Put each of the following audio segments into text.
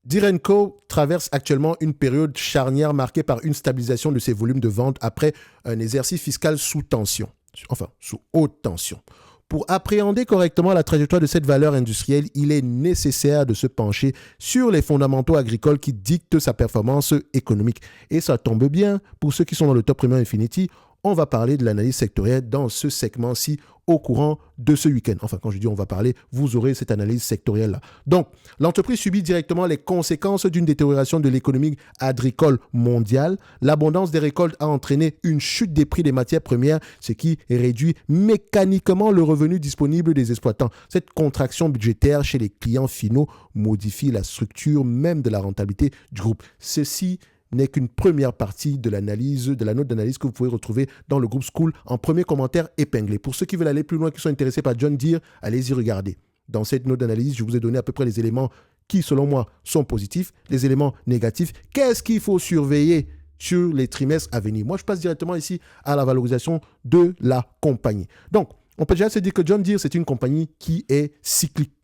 Deere & Co traverse actuellement une période charnière marquée par une stabilisation de ses volumes de vente après un exercice fiscal sous tension, enfin sous haute tension. Pour appréhender correctement la trajectoire de cette valeur industrielle, il est nécessaire de se pencher sur les fondamentaux agricoles qui dictent sa performance économique. Et ça tombe bien, pour ceux qui sont dans le Top Premium Infinity, on va parler de l'analyse sectorielle dans ce segment-ci au courant de ce week-end. Enfin, quand je dis on va parler, vous aurez cette analyse sectorielle-là. Donc, l'entreprise subit directement les conséquences d'une détérioration de l'économie agricole mondiale. L'abondance des récoltes a entraîné une chute des prix des matières premières, ce qui réduit mécaniquement le revenu disponible des exploitants. Cette contraction budgétaire chez les clients finaux modifie la structure même de la rentabilité du groupe. Ceci n'est qu'une première partie de l'analyse, de la note d'analyse que vous pouvez retrouver dans le groupe School en premier commentaire épinglé. Pour ceux qui veulent aller plus loin, qui sont intéressés par John Deere, allez-y regarder. Dans cette note d'analyse, je vous ai donné à peu près les éléments qui, selon moi, sont positifs, les éléments négatifs. Qu'est-ce qu'il faut surveiller sur les trimestres à venir? Moi, je passe directement ici à la valorisation de la compagnie. Donc, on peut déjà se dire que John Deere, c'est une compagnie qui est cyclique.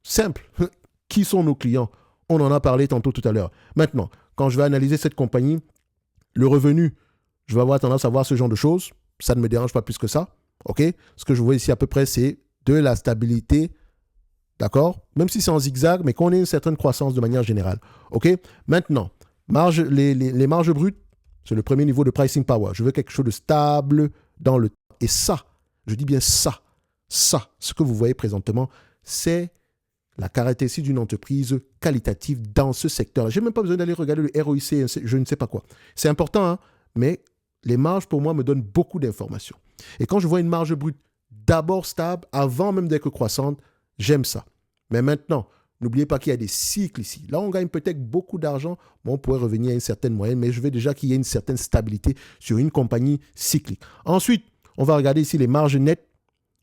Simple. Qui sont nos clients? On en a parlé tantôt tout à l'heure. Maintenant, quand je vais analyser cette compagnie, le revenu, je vais avoir tendance à voir ce genre de choses. Ça ne me dérange pas plus que ça. OK? Ce que je vois ici à peu près, c'est de la stabilité. D'accord? Même si c'est en zigzag, mais qu'on ait une certaine croissance de manière générale. OK? Maintenant, les marges brutes, c'est le premier niveau de pricing power. Je veux quelque chose de stable dans le temps. Et ça, je dis bien ça, ce que vous voyez présentement, c'est la caractéristique d'une entreprise qualitative dans ce secteur. Je n'ai même pas besoin d'aller regarder le ROIC, je ne sais pas quoi. C'est important, hein, mais les marges, pour moi, me donnent beaucoup d'informations. Et quand je vois une marge brute d'abord stable, avant même d'être croissante, j'aime ça. Mais maintenant, n'oubliez pas qu'il y a des cycles ici. Là, on gagne peut-être beaucoup d'argent, mais on pourrait revenir à une certaine moyenne, mais je veux déjà qu'il y ait une certaine stabilité sur une compagnie cyclique. Ensuite, on va regarder ici les marges nettes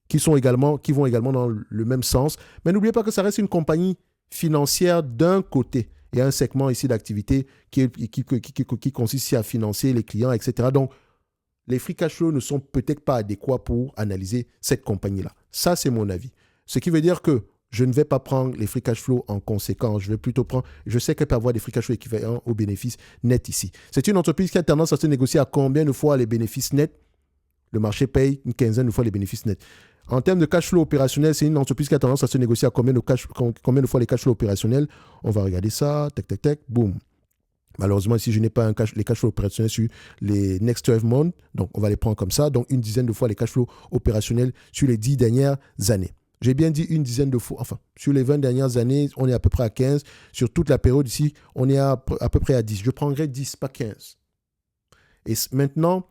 qui vont également dans le même sens. Mais n'oubliez pas que ça reste une compagnie financière d'un côté. Il y a un segment ici d'activité qui consiste à financer les clients, etc. Donc, les free cash flow ne sont peut-être pas adéquats pour analyser cette compagnie-là. Ça, c'est mon avis. Ce qui veut dire que je ne vais pas prendre les free cash flow en conséquence. Je vais plutôt prendre... Je sais qu'elle peut avoir des free cash flow équivalents aux bénéfices nets ici. C'est une entreprise qui a tendance à se négocier à combien de fois les bénéfices nets? Le marché paye une quinzaine de fois les bénéfices nets. En termes de cash flow opérationnel, c'est une entreprise qui a tendance à se négocier à combien de fois les cash flows opérationnels. On va regarder ça, tac, boum. Malheureusement, ici, je n'ai pas les cash flows opérationnels sur les next 12 months. Donc, on va les prendre comme ça. Donc, une dizaine de fois les cash flows opérationnels sur les 10 dernières années. J'ai bien dit une dizaine de fois. Enfin, sur les 20 dernières années, on est à peu près à 15. Sur toute la période ici, on est à peu près à 10. Je prendrai 10, pas 15. Et maintenant,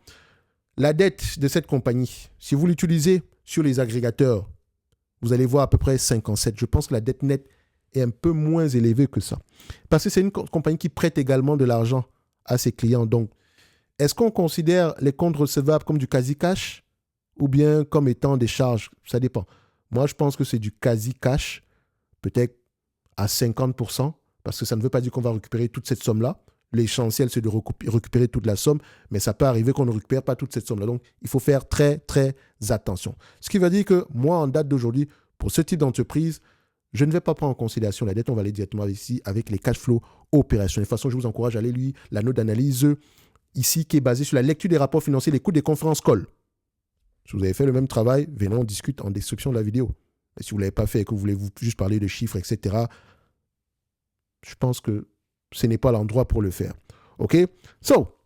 la dette de cette compagnie, si vous l'utilisez sur les agrégateurs, vous allez voir à peu près 57. Je pense que la dette nette est un peu moins élevée que ça. Parce que c'est une compagnie qui prête également de l'argent à ses clients. Donc, est-ce qu'on considère les comptes recevables comme du quasi-cash ou bien comme étant des charges? Ça dépend. Moi, je pense que c'est du quasi-cash, peut-être à 50%, parce que ça ne veut pas dire qu'on va récupérer toute cette somme-là. L'essentiel, c'est de récupérer toute la somme, mais ça peut arriver qu'on ne récupère pas toute cette somme-là. Donc, il faut faire très, très attention. Ce qui veut dire que moi, en date d'aujourd'hui, pour ce type d'entreprise, je ne vais pas prendre en considération la dette. On va aller directement ici avec les cash flows opérationnels. De toute façon, je vous encourage à aller lire la note d'analyse ici qui est basée sur la lecture des rapports financiers, les coûts des conférences call. Si vous avez fait le même travail, venez, on discute en description de la vidéo. Et si vous ne l'avez pas fait et que vous voulez juste parler de chiffres, etc., je pense que ce n'est pas l'endroit pour le faire. OK? So,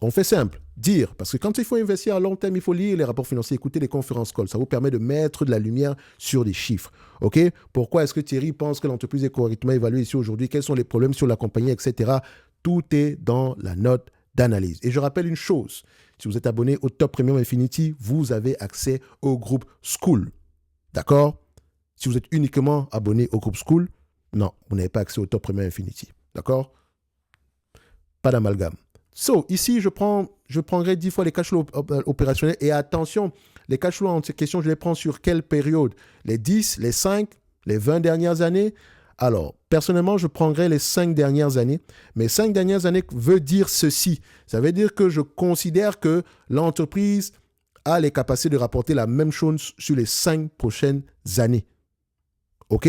on fait simple. Dire, parce que quand il faut investir à long terme, il faut lire les rapports financiers, écouter les conférences calls. Ça vous permet de mettre de la lumière sur des chiffres. OK? Pourquoi est-ce que Thierry pense que l'entreprise est correctement évaluée ici aujourd'hui? Quels sont les problèmes sur la compagnie, etc. Tout est dans la note d'analyse. Et je rappelle une chose. Si vous êtes abonné au Top Premium Infinity, vous avez accès au groupe School. D'accord? Si vous êtes uniquement abonné au groupe School, non, vous n'avez pas accès au Top Premium Infinity. D'accord? Pas d'amalgame. So, ici, je prendrai 10 fois les cash flows opérationnels. Et attention, les cash flows en question, je les prends sur quelle période? Les 10, les 5, les 20 dernières années? Alors, personnellement, je prendrai les 5 dernières années. Mais 5 dernières années veut dire ceci. Ça veut dire que je considère que l'entreprise a les capacités de rapporter la même chose sur les 5 prochaines années. OK?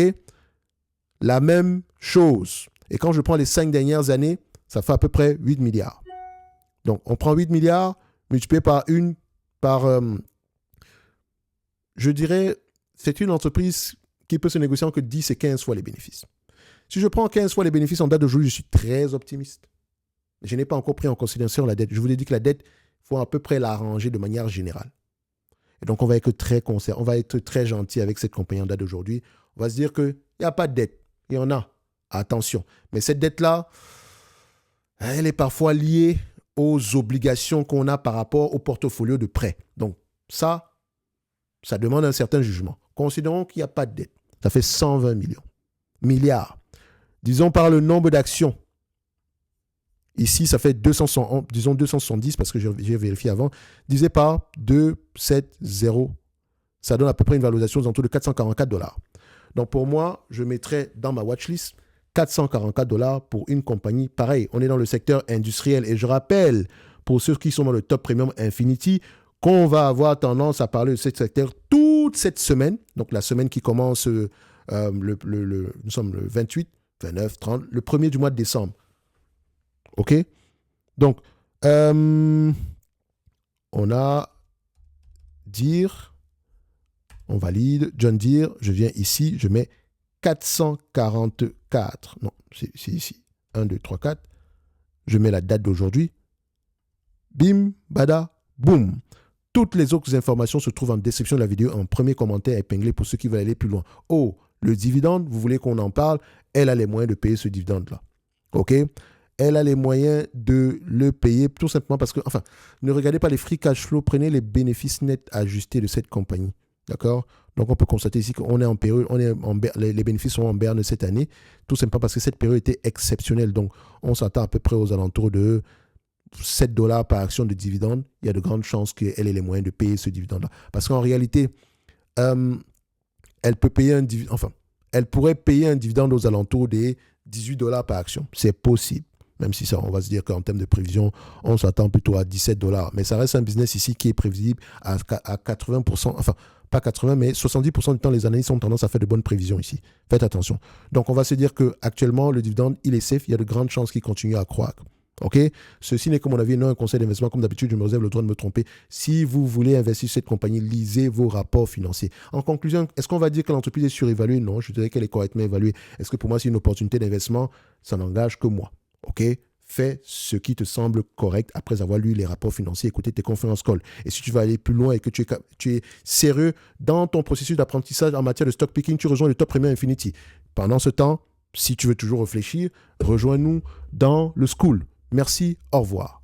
la même chose. Et quand je prends les 5 dernières années, ça fait à peu près 8 milliards. Donc, on prend 8 milliards multiplié je dirais, c'est une entreprise qui peut se négocier entre 10 et 15 fois les bénéfices. Si je prends 15 fois les bénéfices en date d'aujourd'hui, je suis très optimiste. Je n'ai pas encore pris en considération la dette. Je vous ai dit que la dette, il faut à peu près l'arranger de manière générale. Et donc, on va être très gentil avec cette compagnie en date d'aujourd'hui. On va se dire qu'il n'y a pas de dette. Il y en a. Attention. Mais cette dette-là, elle est parfois liée aux obligations qu'on a par rapport au portfolio de prêt. Donc, ça demande un certain jugement. Considérons qu'il n'y a pas de dette. Ça fait 120 milliards. Disons par le nombre d'actions. Ici, ça fait 270 parce que j'ai vérifié avant. Divisé par 270. Ça donne à peu près une valorisation aux alentours de $444. Donc pour moi, je mettrais dans ma watchlist $444 pour une compagnie. Pareil, on est dans le secteur industriel. Et je rappelle, pour ceux qui sont dans le top premium Infinity, qu'on va avoir tendance à parler de ce secteur toute cette semaine. Donc la semaine qui commence, nous sommes le 28, 29, 30, le 1er du mois de décembre. OK? Donc, on a Deere, on valide. John Deere, je viens ici, je mets 444. Non, c'est ici. 1, 2, 3, 4. Je mets la date d'aujourd'hui. Bim, bada, boum. Toutes les autres informations se trouvent en description de la vidéo, en premier commentaire épinglé pour ceux qui veulent aller plus loin. Oh, le dividende, vous voulez qu'on en parle? Elle a les moyens de payer ce dividende-là. OK? Elle a les moyens de le payer tout simplement parce que, enfin, ne regardez pas les free cash flow, prenez les bénéfices nets ajustés de cette compagnie. D'accord? Donc, on peut constater ici qu'on est en période, les bénéfices sont en berne cette année, tout simplement parce que cette période était exceptionnelle. Donc, on s'attend à peu près aux alentours de $7 par action de dividende. Il y a de grandes chances qu'elle ait les moyens de payer ce dividende-là. Parce qu'en réalité, elle peut payer elle pourrait payer un dividende aux alentours des $18 par action. C'est possible. Même si ça, on va se dire qu'en termes de prévision, on s'attend plutôt à $17. Mais ça reste un business ici qui est prévisible à 80%, enfin, pas 80, mais 70% du temps, les analystes ont tendance à faire de bonnes prévisions ici. Faites attention. Donc, on va se dire qu'actuellement, le dividende, il est safe. Il y a de grandes chances qu'il continue à croître. OK? Ceci n'est, comme mon avis, non un conseil d'investissement. Comme d'habitude, je me réserve le droit de me tromper. Si vous voulez investir sur cette compagnie, lisez vos rapports financiers. En conclusion, est-ce qu'on va dire que l'entreprise est surévaluée? Non, je dirais qu'elle est correctement évaluée. Est-ce que pour moi, c'est une opportunité d'investissement? Ça n'engage que moi. OK? Fais ce qui te semble correct après avoir lu les rapports financiers, écouté tes conférences calls. Et si tu veux aller plus loin et que tu es sérieux dans ton processus d'apprentissage en matière de stock picking, tu rejoins le Top Premium Infinity. Pendant ce temps, si tu veux toujours réfléchir, rejoins-nous dans le school. Merci, au revoir.